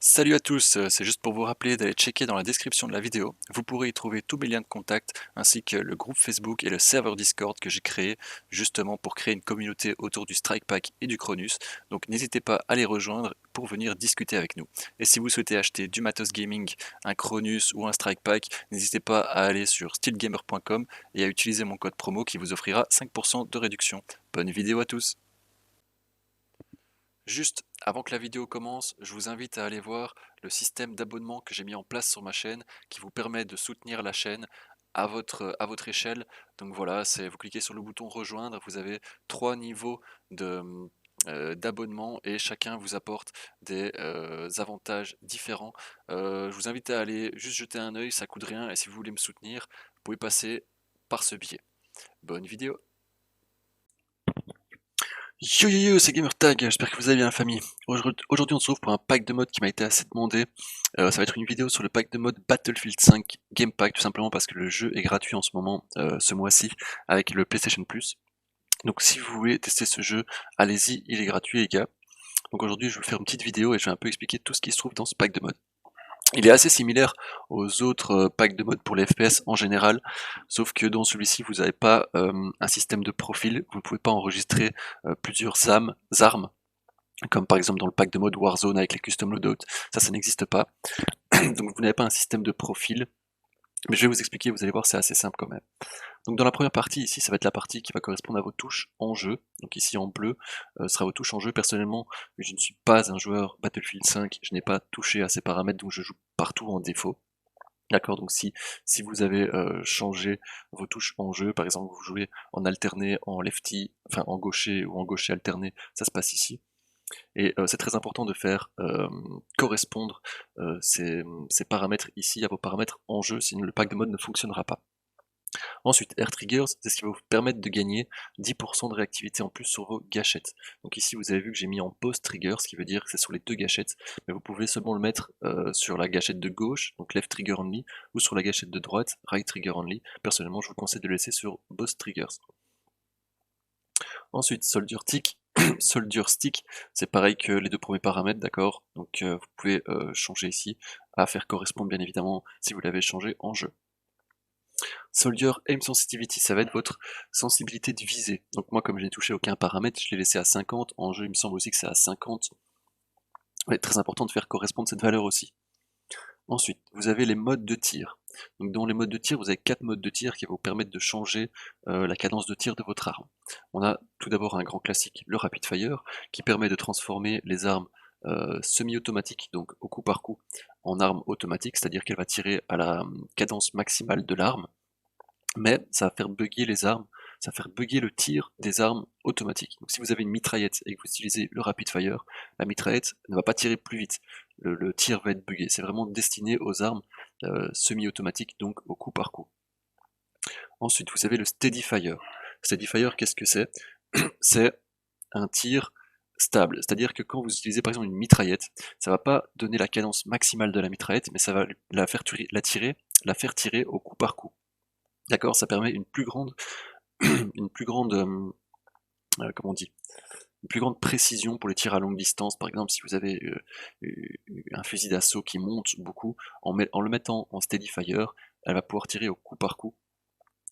Salut à tous, c'est juste pour vous rappeler d'aller checker dans la description de la vidéo. Vous pourrez y trouver tous mes liens de contact ainsi que le groupe Facebook et le serveur Discord que j'ai créé justement pour créer une communauté autour du Strike Pack et du Cronus. Donc n'hésitez pas à les rejoindre pour venir discuter avec nous. Et si vous souhaitez acheter du matos gaming, un Cronus ou un Strike Pack, n'hésitez pas à aller sur steelgamer.com et à utiliser mon code promo qui vous offrira 5% de réduction. Bonne vidéo à tous! Juste avant que la vidéo commence, je vous invite à aller voir le système d'abonnement que j'ai mis en place sur ma chaîne qui vous permet de soutenir la chaîne à votre échelle. Donc voilà, vous cliquez sur le bouton rejoindre, vous avez trois niveaux d'abonnement et chacun vous apporte des avantages différents. Je vous invite à aller juste jeter un œil, ça coûte rien et si vous voulez me soutenir, vous pouvez passer par ce biais. Bonne vidéo! Yo yo yo, c'est GamerTag, j'espère que vous allez bien la famille. Aujourd'hui on se retrouve pour un pack de mode qui m'a été assez demandé. Ça va être une vidéo sur le pack de mode Battlefield 5 Game Pack, tout simplement parce que le jeu est gratuit en ce moment, ce mois-ci, avec le PlayStation Plus. Donc si vous voulez tester ce jeu, allez-y, il est gratuit les gars. Donc aujourd'hui je vais vous faire une petite vidéo et je vais un peu expliquer tout ce qui se trouve dans ce pack de mode. Il est assez similaire aux autres packs de mode pour les FPS en général, sauf que dans celui-ci vous n'avez pas un système de profil, vous ne pouvez pas enregistrer plusieurs armes, comme par exemple dans le pack de mode Warzone avec les custom loadouts, ça n'existe pas. Donc vous n'avez pas un système de profil, mais je vais vous expliquer, vous allez voir c'est assez simple quand même. Donc dans la première partie ici, ça va être la partie qui va correspondre à vos touches en jeu. Donc ici en bleu, sera vos touches en jeu. Personnellement, je ne suis pas un joueur Battlefield 5, je n'ai pas touché à ces paramètres, donc je joue partout en défaut. D'accord, donc si vous avez changé vos touches en jeu, par exemple vous jouez en alterné, en lefty, enfin en gaucher ou en gaucher alterné, ça se passe ici. Et c'est très important de faire correspondre ces paramètres ici à vos paramètres en jeu, sinon le pack de mode ne fonctionnera pas. Ensuite, Air Triggers, c'est ce qui va vous permettre de gagner 10% de réactivité en plus sur vos gâchettes. Donc ici, vous avez vu que j'ai mis en Post Trigger, ce qui veut dire que c'est sur les deux gâchettes, mais vous pouvez seulement le mettre sur la gâchette de gauche, donc Left Trigger Only, ou sur la gâchette de droite, Right Trigger Only. Personnellement, je vous conseille de le laisser sur Post Triggers. Ensuite, Soldier Stick. Soldier Stick, c'est pareil que les deux premiers paramètres, d'accord. Donc vous pouvez changer ici à faire correspondre bien évidemment si vous l'avez changé en jeu. Soldier Aim Sensitivity, ça va être votre sensibilité de visée. Donc moi, comme je n'ai touché aucun paramètre, je l'ai laissé à 50. En jeu, il me semble aussi que c'est à 50. Ouais, très important de faire correspondre cette valeur aussi. Ensuite, vous avez les modes de tir. Donc dans les modes de tir, vous avez 4 modes de tir qui vont vous permettre de changer la cadence de tir de votre arme. On a tout d'abord un grand classique, le Rapid Fire, qui permet de transformer les armes semi-automatiques, donc au coup par coup, en armes automatiques, c'est-à-dire qu'elle va tirer à la cadence maximale de l'arme, mais ça va faire bugger les armes, ça va faire bugger le tir des armes automatiques. Donc si vous avez une mitraillette et que vous utilisez le rapid fire, la mitraillette ne va pas tirer plus vite, le tir va être buggé. C'est vraiment destiné aux armes semi-automatiques, donc au coup par coup. Ensuite, vous avez le steady fire. Steady fire, qu'est-ce que c'est? C'est un tir stable, c'est-à-dire que quand vous utilisez par exemple une mitraillette, ça va pas donner la cadence maximale de la mitraillette, mais ça va la faire tirer au coup par coup. D'accord, ça permet une plus grande, une plus grande, comment on dit, une plus grande précision pour les tirs à longue distance. Par exemple, si vous avez un fusil d'assaut qui monte beaucoup, en le mettant en steady fire, elle va pouvoir tirer au coup par coup.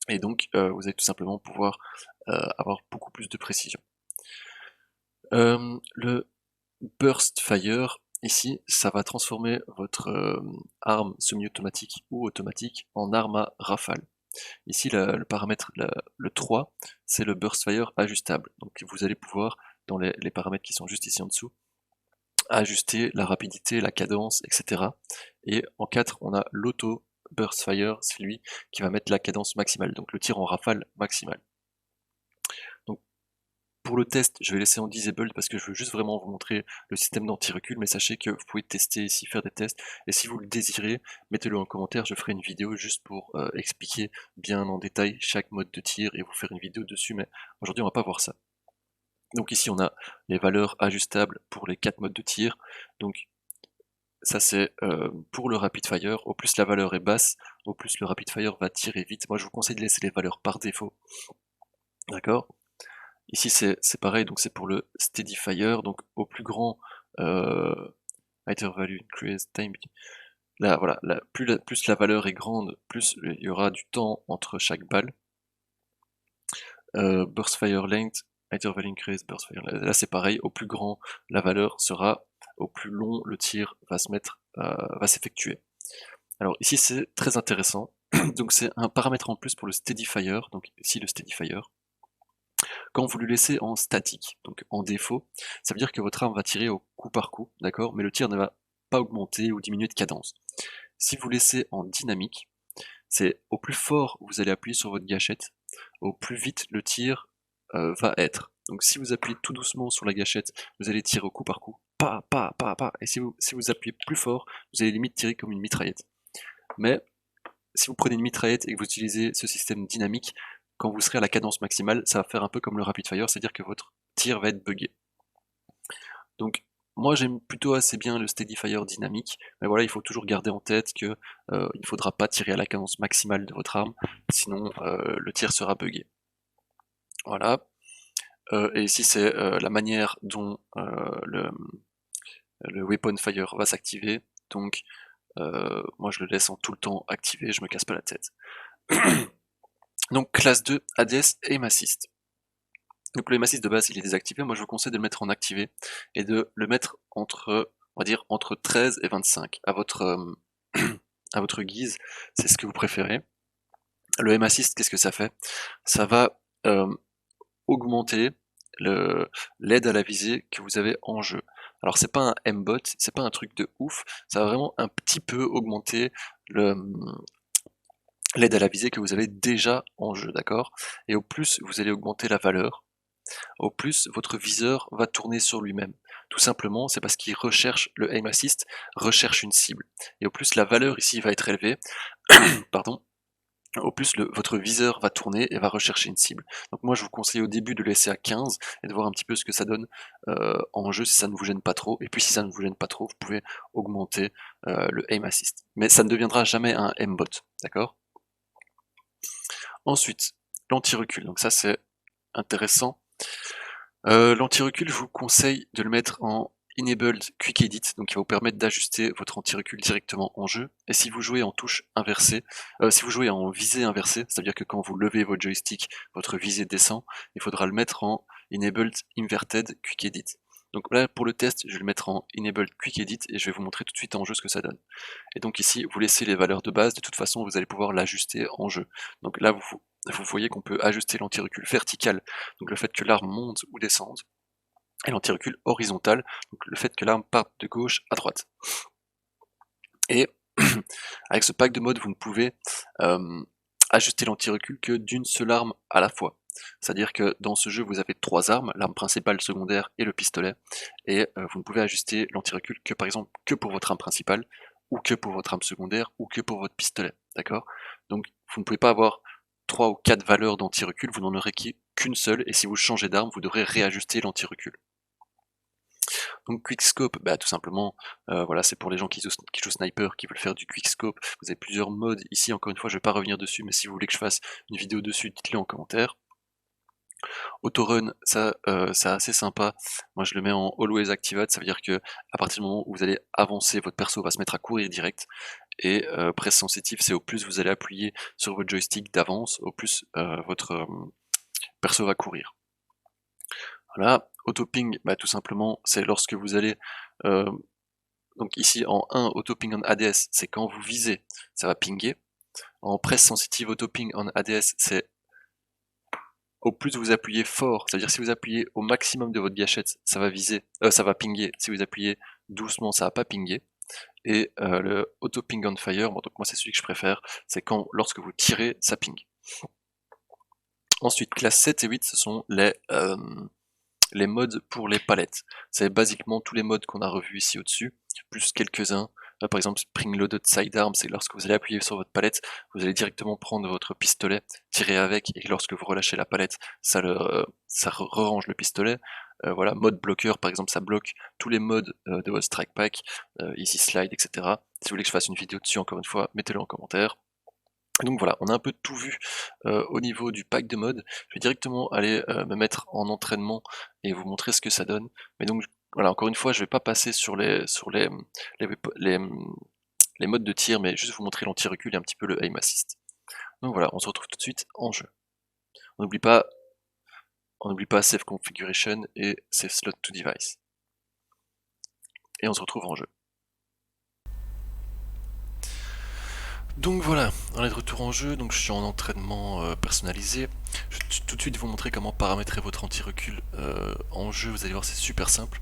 Et donc, vous allez tout simplement pouvoir avoir beaucoup plus de précision. Le burst fire, ici, ça va transformer votre arme semi-automatique ou automatique en arme à rafale. Ici, le paramètre, le 3, c'est le burst fire ajustable. Donc vous allez pouvoir, dans les paramètres qui sont juste ici en dessous, ajuster la rapidité, la cadence, etc. Et en 4, on a l'auto burst fire, c'est lui qui va mettre la cadence maximale, donc le tir en rafale maximale. Donc pour le test, je vais laisser en disabled parce que je veux juste vraiment vous montrer le système d'anti-recul, mais sachez que vous pouvez tester ici, faire des tests, et si vous le désirez, mettez-le en commentaire, je ferai une vidéo juste pour expliquer bien en détail chaque mode de tir et vous faire une vidéo dessus, mais aujourd'hui on va pas voir ça. Donc ici on a les valeurs ajustables pour les 4 modes de tir, donc ça c'est pour le rapid fire, au plus la valeur est basse, au plus le rapid fire va tirer vite. Moi je vous conseille de laisser les valeurs par défaut, d'accord? Ici c'est pareil, donc c'est pour le steady fire, donc au plus grand Higher value increase time. Là, voilà, plus la valeur est grande, plus il y aura du temps entre chaque balle. Burst fire length, higher value increase, burst fire length. Là c'est pareil, au plus grand la valeur sera, au plus long le tir va s'effectuer. Alors ici c'est très intéressant, donc c'est un paramètre en plus pour le steady fire, donc ici le steady fire. Quand vous le laissez en statique, donc en défaut, ça veut dire que votre arme va tirer au coup par coup, d'accord, mais le tir ne va pas augmenter ou diminuer de cadence. Si vous laissez en dynamique, c'est au plus fort vous allez appuyer sur votre gâchette, au plus vite le tir va être. Donc si vous appuyez tout doucement sur la gâchette, vous allez tirer au coup par coup, pa, pa, pa, pa, et si vous appuyez plus fort, vous allez limite tirer comme une mitraillette. Mais si vous prenez une mitraillette et que vous utilisez ce système dynamique, quand vous serez à la cadence maximale, ça va faire un peu comme le rapid fire, c'est-à-dire que votre tir va être buggé. Donc moi j'aime plutôt assez bien le steady fire dynamique, mais voilà, il faut toujours garder en tête que il ne faudra pas tirer à la cadence maximale de votre arme, sinon le tir sera buggé. Voilà. Et ici c'est la manière dont le weapon fire va s'activer. Donc moi je le laisse en tout le temps activé, je me casse pas la tête. Donc classe 2, ADS Aim Assist. Donc le Aim Assist de base il est désactivé, moi je vous conseille de le mettre en activé et de le mettre entre, on va dire, entre 13 et 25, à votre guise, c'est ce que vous préférez. Le Aim Assist, qu'est-ce que ça fait? Ça va augmenter l'aide à la visée que vous avez en jeu. Alors c'est pas un aimbot, c'est pas un truc de ouf, ça va vraiment un petit peu augmenter l'aide à la visée que vous avez déjà en jeu, d'accord? Et au plus vous allez augmenter la valeur, au plus votre viseur va tourner sur lui-même. Tout simplement, c'est parce qu'il recherche, le aim assist recherche une cible. Et au plus la valeur ici va être élevée, pardon, au plus votre viseur va tourner et va rechercher une cible. Donc moi je vous conseille au début de laisser à 15 et de voir un petit peu ce que ça donne en jeu si ça ne vous gêne pas trop. Et puis si ça ne vous gêne pas trop, vous pouvez augmenter le aim assist. Mais ça ne deviendra jamais un aimbot, d'accord? Ensuite, l'anti-recul. Donc ça c'est intéressant. L'anti-recul, je vous conseille de le mettre en Enabled Quick Edit, donc il va vous permettre d'ajuster votre anti-recul directement en jeu. Et si vous jouez en touche inversée, si vous jouez en visée inversée, c'est-à-dire que quand vous levez votre joystick, votre visée descend, il faudra le mettre en Enabled Inverted Quick Edit. Donc là, pour le test, je vais le mettre en Enabled Quick Edit et je vais vous montrer tout de suite en jeu ce que ça donne. Et donc ici, vous laissez les valeurs de base, de toute façon, vous allez pouvoir l'ajuster en jeu. Donc là, vous voyez qu'on peut ajuster l'anti-recul vertical, donc le fait que l'arme monte ou descende, et l'anti-recul horizontal, donc le fait que l'arme parte de gauche à droite. Et avec ce pack de mode, vous ne pouvez ajuster l'anti-recul que d'une seule arme à la fois. C'est-à-dire que dans ce jeu, vous avez 3 armes, l'arme principale, secondaire et le pistolet, et vous ne pouvez ajuster l'anti-recul que par exemple que pour votre arme principale, ou que pour votre arme secondaire, ou que pour votre pistolet, d'accord? Donc vous ne pouvez pas avoir 3 ou 4 valeurs d'anti-recul, vous n'en aurez qu'une seule, et si vous changez d'arme, vous devrez réajuster l'anti-recul. Donc quickscope, bah tout simplement, voilà, c'est pour les gens qui jouent sniper, qui veulent faire du quickscope. Vous avez plusieurs modes ici, encore une fois, je vais pas revenir dessus, mais si vous voulez que je fasse une vidéo dessus, dites-le en commentaire. Autorun, ça c'est assez sympa. Moi je le mets en always activate, ça veut dire que à partir du moment où vous allez avancer, votre perso va se mettre à courir direct. Et presse sensitive, c'est au plus vous allez appuyer sur votre joystick d'avance, au plus votre perso va courir. Voilà, auto-ping, bah, tout simplement, c'est lorsque vous allez, donc ici en 1, auto-ping en ADS, c'est quand vous visez, ça va pinguer. En presse sensitive auto-ping en ADS, c'est au plus vous appuyez fort, c'est-à-dire si vous appuyez au maximum de votre gâchette, ça va viser, ça va pinguer. Si vous appuyez doucement, ça va pas pinguer. Et le auto-ping on fire, bon, donc moi c'est celui que je préfère, c'est quand lorsque vous tirez, ça ping. Ensuite, classe 7 et 8, ce sont les modes pour les palettes. C'est basiquement tous les modes qu'on a revus ici au-dessus, plus quelques-uns. Par exemple, Spring Loaded Sidearm, c'est lorsque vous allez appuyer sur votre palette, vous allez directement prendre votre pistolet, tirer avec, et lorsque vous relâchez la palette, ça re-range le pistolet. Voilà, mode bloqueur, par exemple, ça bloque tous les modes de votre strike pack, easy slide, etc. Si vous voulez que je fasse une vidéo dessus, encore une fois, mettez-le en commentaire. Donc voilà, on a un peu tout vu au niveau du pack de mode. Je vais directement aller me mettre en entraînement et vous montrer ce que ça donne. Mais donc Voilà, encore une fois, je vais pas passer sur les, les, les modes de tir, mais juste vous montrer l'anti-recul et un petit peu le aim assist. Donc voilà, on se retrouve tout de suite en jeu. On n'oublie pas Save Configuration et Save Slot to Device. Et on se retrouve en jeu. Donc voilà, on est de retour en jeu, donc je suis en entraînement personnalisé. Je vais tout de suite vous montrer comment paramétrer votre anti-recul en jeu, vous allez voir c'est super simple.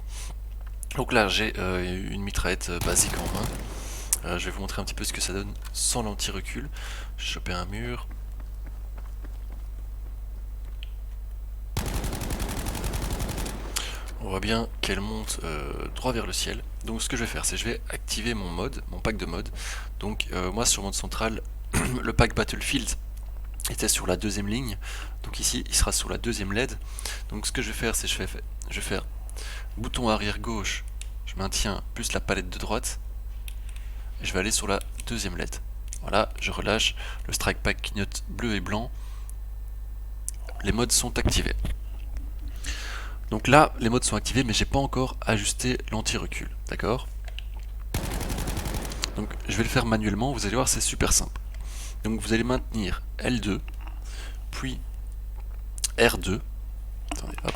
Donc là j'ai une mitraillette basique en main. Je vais vous montrer un petit peu ce que ça donne sans l'anti-recul. Je vais choper un mur. On voit bien qu'elle monte droit vers le ciel. Donc ce que je vais faire, c'est que je vais activer mon mode, mon pack de mode. Donc moi sur mode central, le pack Battlefield était sur la deuxième ligne. Donc ici, il sera sur la deuxième LED. Donc ce que je vais faire, c'est que je vais faire bouton arrière gauche, je maintiens plus la palette de droite. Et je vais aller sur la deuxième LED. Voilà, je relâche, le strike pack clignote bleu et blanc. Les modes sont activés. Donc là, les modes sont activés, mais j'ai pas encore ajusté l'anti-recul, d'accord? Donc je vais le faire manuellement, vous allez voir, c'est super simple. Donc vous allez maintenir L2, puis R2. Attendez, hop.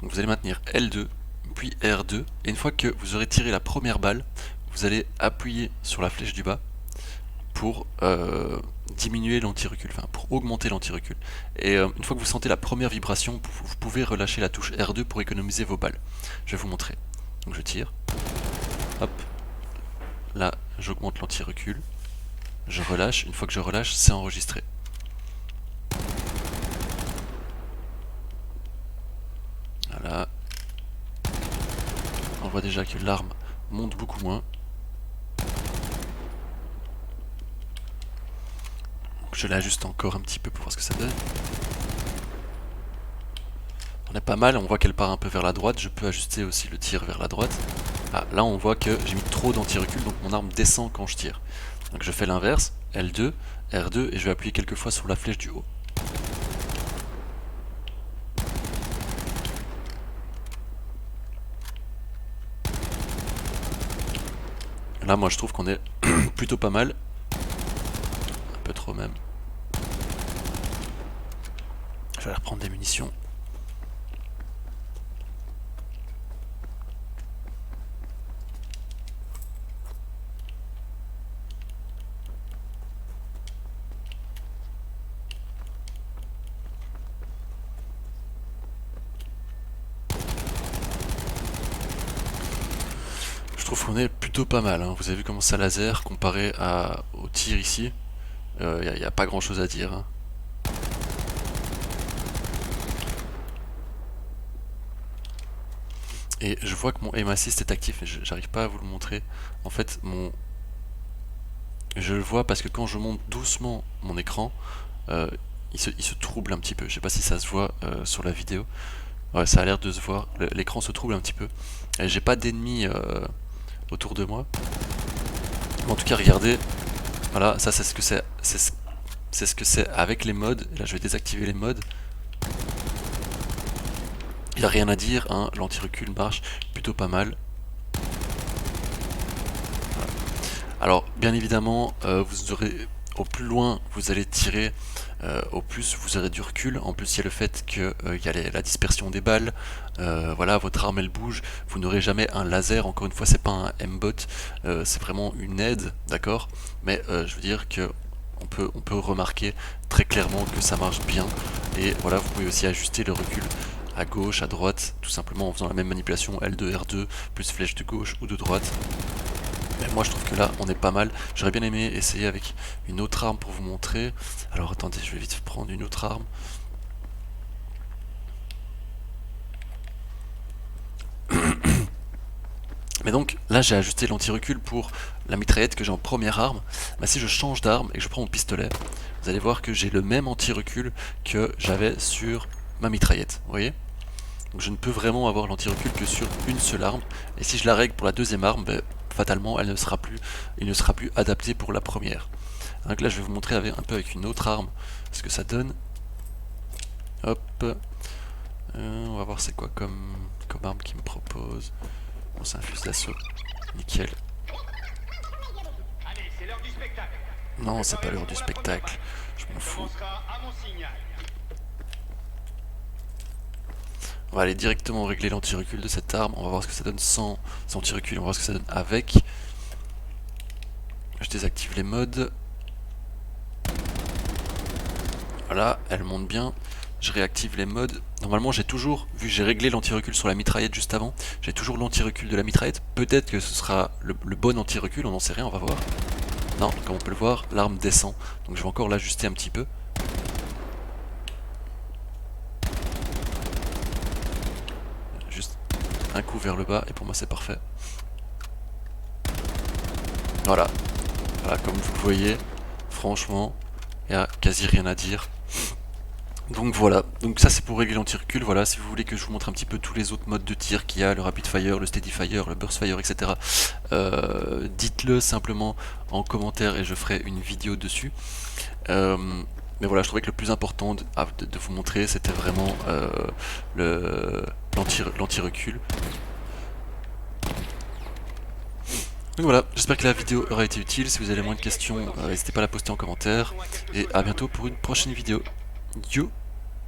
Donc vous allez maintenir L2, puis R2, et une fois que vous aurez tiré la première balle, vous allez appuyer sur la flèche du bas pour diminuer l'anti-recul, enfin pour augmenter l'anti-recul. Et une fois que vous sentez la première vibration, vous pouvez relâcher la touche R2 pour économiser vos balles. Je vais vous montrer. Donc je tire, hop, là j'augmente l'anti-recul, je relâche, une fois que je relâche, c'est enregistré. Voilà. On voit déjà que l'arme monte beaucoup moins. Je l'ajuste encore un petit peu pour voir ce que ça donne. On est pas mal, on voit qu'elle part un peu vers la droite, je peux ajuster aussi le tir vers la droite. Ah, là on voit que j'ai mis trop d'anti-recul, donc mon arme descend quand je tire. Donc je fais l'inverse, L2, R2, et je vais appuyer quelques fois sur la flèche du haut. Là moi je trouve qu'on est plutôt pas mal. Un peu trop même. Je vais aller reprendre des munitions. Je trouve qu'on est plutôt pas mal, hein. Vous avez vu comment ça laser comparé au tir ici. Il n'y a pas grand chose à dire, hein. Et je vois que mon aim assist est actif, mais j'arrive pas à vous le montrer. En fait, je le vois parce que quand je monte doucement mon écran, il se trouble un petit peu. Je sais pas si ça se voit sur la vidéo. Ouais, ça a l'air de se voir. L'écran se trouble un petit peu. J'ai pas d'ennemis autour de moi. Mais en tout cas, regardez. Voilà, ça c'est ce que c'est. C'est ce que c'est avec les modes. Là, je vais désactiver les modes. Il n'y a rien à dire, hein. L'anti-recul marche plutôt pas mal. Voilà. Alors, bien évidemment, vous aurez au plus loin vous allez tirer, au plus vous aurez du recul. En plus, il y a le fait qu'il y a la dispersion des balles. Voilà, votre arme elle bouge. Vous n'aurez jamais un laser. Encore une fois, c'est pas un M-bot, c'est vraiment une aide, d'accord. Mais je veux dire que on peut remarquer très clairement que ça marche bien. Et voilà, vous pouvez aussi ajuster le recul à gauche, à droite, tout simplement en faisant la même manipulation L2, R2, plus flèche de gauche ou de droite. Mais moi je trouve que là on est pas mal. J'aurais bien aimé essayer avec une autre arme pour vous montrer. Alors attendez, je vais vite prendre une autre arme. Mais donc là j'ai ajusté l'anti-recul pour la mitraillette que j'ai en première arme. Mais si je change d'arme et que je prends mon pistolet, vous allez voir que j'ai le même anti-recul que j'avais sur ma mitraillette. Vous voyez? Donc je ne peux vraiment avoir l'anti-recul que sur une seule arme. Et si je la règle pour la deuxième arme, ben, fatalement il ne sera plus adapté pour la première. Donc là je vais vous montrer un peu avec une autre arme ce que ça donne. Hop. On va voir c'est quoi comme arme qu'il me propose. Bon, c'est un fusil d'assaut. Nickel. Allez, c'est l'heure du spectacle. Non, c'est pas l'heure du spectacle. Je m'en fous. On va aller directement régler l'anti-recul de cette arme. On va voir ce que ça donne sans anti-recul. On va voir ce que ça donne avec. Je désactive les modes. Voilà, elle monte bien. Je réactive les modes. Normalement, j'ai toujours, vu que j'ai réglé l'anti-recul sur la mitraillette juste avant, j'ai toujours l'anti-recul de la mitraillette. Peut-être que ce sera le bon anti-recul, on n'en sait rien, on va voir. Non, comme on peut le voir, l'arme descend. Donc je vais encore l'ajuster un petit peu. Juste un coup vers le bas, et pour moi c'est parfait. Voilà. Voilà, comme vous le voyez, franchement, il n'y a quasi rien à dire. Donc voilà, donc ça c'est pour régler l'anti-recul. Voilà, si vous voulez que je vous montre un petit peu tous les autres modes de tir qu'il y a, le rapid fire, le steady fire, le burst fire, etc. Dites-le simplement en commentaire et je ferai une vidéo dessus. Mais voilà, je trouvais que le plus important de vous montrer, c'était vraiment l'anti-recul. Donc voilà, j'espère que la vidéo aura été utile. Si vous avez moins de questions, n'hésitez pas à la poster en commentaire. Et à bientôt pour une prochaine vidéo. Yo!